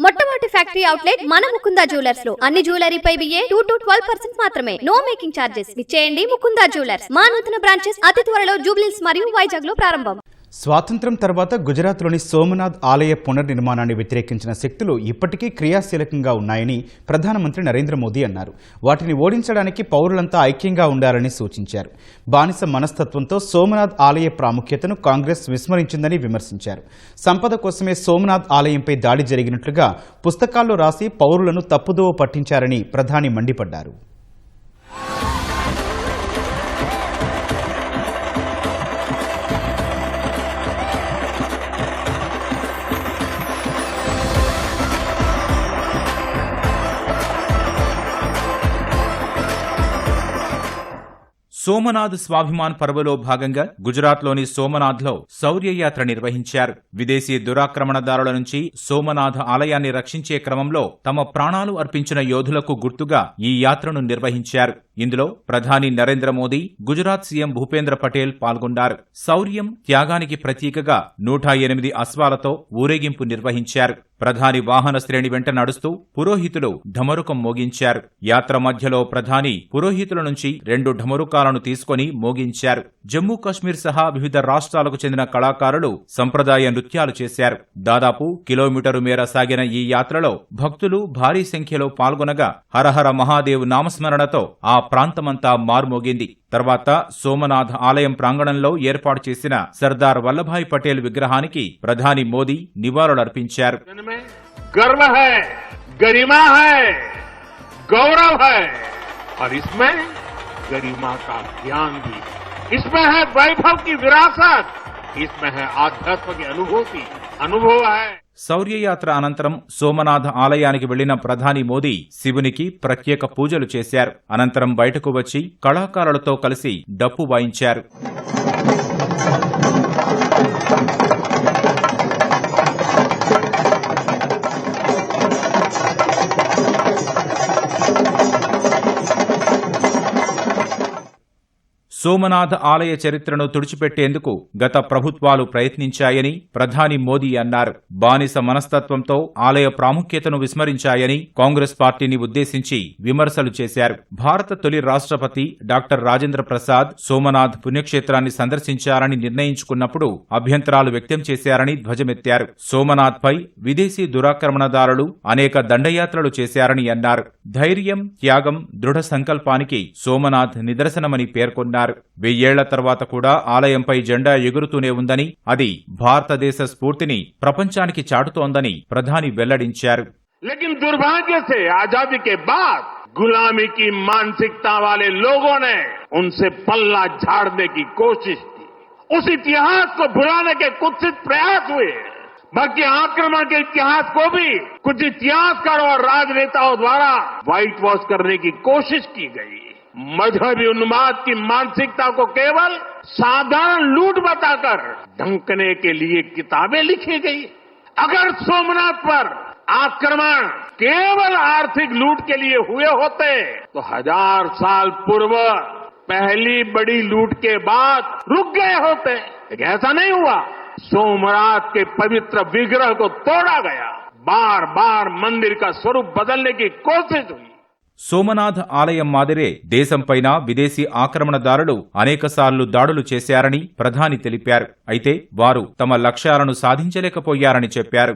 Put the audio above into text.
మొట్టమొదటి factory outlet మన Mukunda jewellers లో అన్ని జ్యువెలరీపై బిఏ 2 to 12% మాత్రమే. No making charges. విచ్చేయండి ముకుందా జ్యువెలర్స్. మా నూతన బ్రాంచెస్ అతి త్వరలో జూబ్లీహిల్స్ మరియు వైజాగ్ లో ప్రారంభం. స్వాతంత్ర్యం తర్వాత గుజరాత్లోని సోమనాథ్ ఆలయ పునర్నిర్మాణాన్ని వ్యతిరేకించిన శక్తులు ఇప్పటికీ క్రియాశీలకంగా ఉన్నాయని ప్రధానమంత్రి నరేంద్ర మోదీ అన్నారు. వాటిని ఓడించడానికి పౌరులంతా ఐక్యంగా ఉండాలని సూచించారు. బానిస మనస్తత్వంతో సోమనాథ్ ఆలయ ప్రాముఖ్యతను కాంగ్రెస్ విస్మరించిందని విమర్శించారు. సంపద కోసమే సోమనాథ్ ఆలయంపై దాడి జరిగినట్లుగా పుస్తకాల్లో రాసి పౌరులను తప్పుదోవ పట్టించారని ప్రధాని మండిపడ్డారు. సోమనాథ్ స్వాభిమాన్ పర్వలో భాగంగా గుజరాత్లోని సోమనాథ్లో శౌర్యయాత్ర నిర్వహించారు. విదేశీ దురాక్రమణదారుల నుంచి సోమనాథ ఆలయాన్ని రక్షించే క్రమంలో తమ ప్రాణాలు అర్పించిన యోధులకు గుర్తుగా ఈ యాత్రను నిర్వహించారు. ఇందులో ప్రధాని నరేంద్ర మోదీ, గుజరాత్ సీఎం భూపేంద్ర పటేల్ పాల్గొన్నారు. శౌర్యం, త్యాగానికి ప్రతీకగా 108 అశ్వాలతో ఊరేగింపు నిర్వహించారు. ప్రధాని వాహన శ్రేణి వెంట నడుస్తూ పురోహితులు ఢమరుకం మోగించారు. యాత్ర మధ్యలో ప్రధాని పురోహితుల నుంచి 2 ఢమరుకాలను తీసుకుని మోగించారు. జమ్మూ కశ్మీర్ సహా వివిధ రాష్ట్రాలకు చెందిన కళాకారులు సంప్రదాయ నృత్యాలు చేశారు. దాదాపు కిలోమీటరు మేర సాగిన ఈ యాత్రలో భక్తులు భారీ సంఖ్యలో పాల్గొనగా హరహర మహాదేవ్ నామస్మరణతో ఆ ప్రాంతమంతా మార్మోగింది. తర్వాత సోమనాథ్ ఆలయం ప్రాంగణంలో ఏర్పాటు చేసిన సర్దార్ వల్లభాయ్ పటేల్ విగ్రహానికి ప్రధాని మోదీ నివాళులర్పించారు. गर्व है, गरिमा है, गौरव है और इसमें गरिमा का ज्ञान भी, इसमें है वैभव की विरासत, इसमें है आध्यात्म की अनुभव है. శౌర్యయాత్ర అనంతరం సోమనాథ ఆలయానికి వెళ్లిన ప్రధాని మోదీ శివునికి ప్రత్యేక పూజలు చేశారు. అనంతరం బయటకు వచ్చి కళాకారులతో కలిసి డప్పు వాయించారు. సోమనాథ ఆలయ చరిత్రను తుడిచిపెట్టేందుకు గత ప్రభుత్వాలు ప్రయత్నించాయని ప్రధాని మోదీ అన్నారు. బానిస మనస్తత్వంతో ఆలయ ప్రాముఖ్యతను విస్మరించాయని కాంగ్రెస్ పార్టీని ఉద్దేశించి విమర్శలు చేశారు. భారత తొలి రాష్ట్రపతి డాక్టర్ రాజేంద్ర ప్రసాద్ సోమనాథ్ పుణ్యక్షేత్రాన్ని సందర్శించారని నిర్ణయించుకున్నప్పుడు అభ్యంతరాలు వ్యక్తం చేశారని ధ్వజమెత్తారు. సోమనాథ్పై విదేశీ దురాక్రమణదారులు అనేక దండయాత్రలు చేశారని అన్నారు. ధైర్యం, త్యాగం, దృఢ సంకల్పానికి సోమనాథ్ నిదర్శనమని పేర్కొన్నారు. 1000 ఏళ్ల తర్వాత కూడా ఆలయంపై జెండా ఎగురుతూనే ఉందని, అది భారతదేశ స్ఫూర్తిని ప్రపంచానికి చాటుతోందని ప్రధాని వెల్లడించారు. लेकिन दुर्भाग्य से आजादी के बाद गुलामी की मानसिकता वाले लोगों ने उनसे पल्ला झाड़ने की कोशिश की. उस इतिहास को भुलाने के कुत्सित प्रयास हुए. बाकी आक्रमण के इतिहास को भी कुछ इतिहासकारों और राजनेताओं द्वारा व्हाइट वॉश करने की कोशिश की गई. मजहबी उन्माद की मानसिकता को केवल साधारण लूट बताकर ढंकने के लिए किताबें लिखी गई. अगर सोमनाथ पर आक्रमण केवल आर्थिक लूट के लिए हुए होते तो 1000 साल पूर्व पहली बड़ी लूट के बाद रुक गए होते. लेकिन ऐसा नहीं हुआ. सोमनाथ के पवित्र विग्रह को तोड़ा गया. बार बार मंदिर का स्वरूप बदलने की कोशिश हुई. సోమనాథ్ ఆలయం మాదిరే దేశంపైన విదేశీ ఆక్రమణదారులు అనేకసార్లు దాడులు చేశారని ప్రధాని తెలిపారు. అయితే వారు తమ లక్ష్యాలను సాధించలేకపోయారని చెప్పారు.